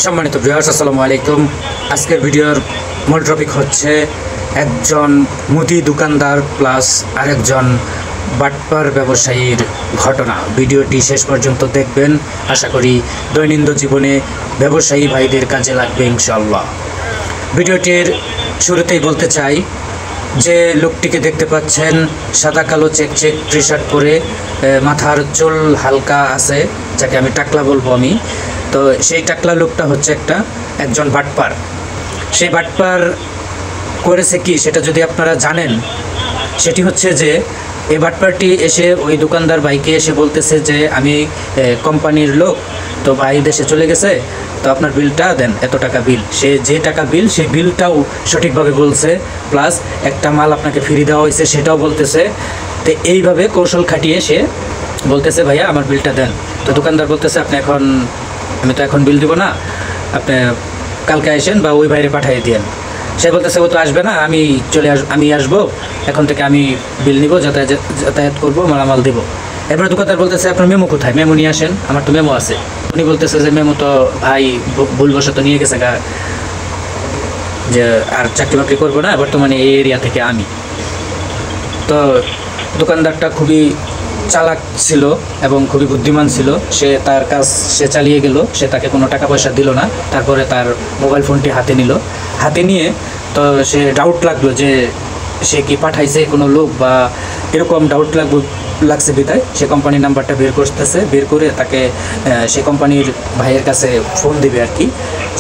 সম্মানিত ভিউয়ার্স, আসসালামু আলাইকুম। আজকের ভিডিওর মূল টপিক হচ্ছে একজন মুদি দোকানদার প্লাস আরেকজন বাটপার ব্যবসায়ীর ঘটনা। ভিডিওটি শেষ পর্যন্ত দেখবেন, আশা করি দৈনন্দিন জীবনে ব্যবসায়ী ভাইদের কাজে লাগবে ইনশাআল্লাহ। ভিডিওটির শুরুতেই বলতে চাই যে লোকটিকে দেখতে পাচ্ছেন সাদা কালো চেক টি শার্ট পরে, মাথার চুল হালকা আছে, যাকে আমি টাকলা বলবো আমি। তো সেই টাকলা লোকটা হচ্ছে একজন বাটপার। সেই বাটপার করেছে কি সেটা যদি আপনারা জানেন, সেটি হচ্ছে যে এই বাটপারটি এসে ওই দোকানদার ভাইকে এসে বলতেছে যে আমি কোম্পানির লোক, তো ভাই দেশে চলে গেছে, তো আপনার বিলটা দেন, এত টাকা বিল। সে যে টাকা বিল সেই বিলটাও সঠিকভাবে বলছে, প্লাস একটা মাল আপনাকে ফ্রি দেওয়া হয়েছে সেটাও বলতেছে। তো এইভাবে কৌশল খাটিয়ে সে বলতেছে ভাইয়া আমার বিলটা দেন। তো দোকানদার বলতেছে আমি তো এখন বিল দিব না, আপনি কালকে আসেন বা ওই বাইরে পাঠিয়ে দিন। সে বলতেছে ও তো আসবে না, আমি আসবো, এখন থেকে আমি বিল নিব, যাতায়াত করবো, মালামাল দেবো। এরপরে দোকানদার বলতেছে আপনার মেমো কোথায়, মেমো নিয়ে আসেন, আমার তো মেমো আছে। উনি বলতেছে যে মেমো তো ভাই ভুলবশত নিয়ে গেছে গা, যে আর চাকরি বাকরি করবো না, বর্তমানে এই এরিয়া থেকে আমি। তো দোকানদারটা খুবই চালাক ছিল এবং খুবই বুদ্ধিমান ছিল। সে তার কাজ সে চালিয়ে গেল, সে তাকে কোনো টাকা পয়সা দিল না। তারপরে তার মোবাইল ফোনটি হাতে নিয়ে তো সে ডাউট লাগলো যে সে কি পাঠাইছে কোনো লোক বা এরকম ডাউট লাগছে বিদায় সে কোম্পানির নাম্বারটা বের করে তাকে সে কোম্পানির ভাইয়ের কাছে ফোন দিবে আর কি,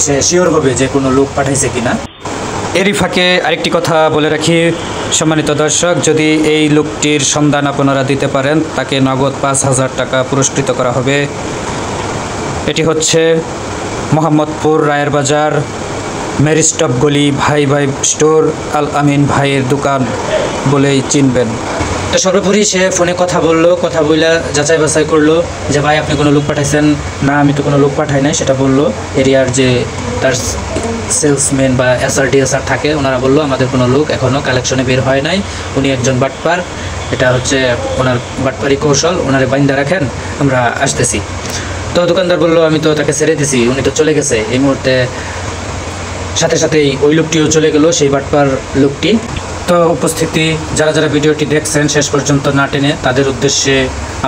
সে শিওর হবে যে কোনো লোক পাঠাইছে কিনা। এরই ফাঁকে আরেকটি কথা বলে রাখি সম্মানিত দর্শক, যদি এই লোকটির সন্ধান আপনারা দিতে পারেন তাকে নগদ 5,000 টাকা পুরস্কৃত করা হবে। এটি হচ্ছে মোহাম্মদপুর রায়ের বাজার মেরিস্টপ গলি ভাই স্টোর, আল আমিন ভাইয়ের দোকান বলেই চিনবেন। তো সর্বোপরি সে ফোনে কথা বলে যাচাই বাছাই করলো যে ভাই আপনি কোনো লোক পাঠাইছেন না, আমি তো কোনো লোক পাঠাই নাই, সেটা বললো। এরিয়ার যে তার সেলসম্যান বা ডিএসআর থাকে, ওনারা বললো আমাদের কোনো লোক এখনও কালেকশনে বের হয় নাই, উনি একজন বাটপার, এটা হচ্ছে ওনার বাটপারি কৌশল, ওনারে বাইন্দা রাখেন, আমরা আসতেছি। তো দোকানদার বললো আমি তো তাকে ছেড়ে দিছি, উনি তো চলে গেছে এই মুহূর্তে। সাথেই ওই লোকটিও চলে গেল, সেই বাটপার লোকটি। তো উপস্থিতি যারা ভিডিওটি দেখছেন শেষ পর্যন্ত না টেনে, তাদের উদ্দেশ্যে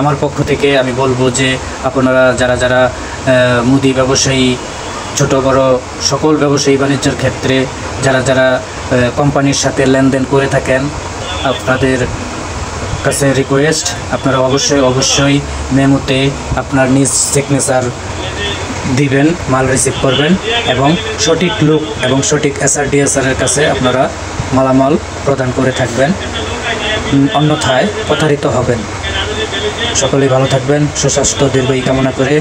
আমার পক্ষ থেকে আমি বলবো যে আপনারা যারা মুদি ব্যবসায়ী, ছোট বড় সকল ব্যবসায়ী বাণিজ্যের ক্ষেত্রে যারা কোম্পানির সাথে লেনদেন করে থাকেন, আপনাদের কাছে রিকোয়েস্ট আপনারা অবশ্যই মেমোতে আপনার নিজ সিগনেচার দিবেন, মাল রিসিভ করবেন এবং সঠিক লোক এবং সঠিক ডিএসআরের কাছে আপনারা মালামাল প্রদান করে থাকবেন, অন্যথায় প্রতারিত হবেন। সকলেই ভালো থাকবেন, সুস্বাস্থ্য দীর্ঘায়ু কামনা করে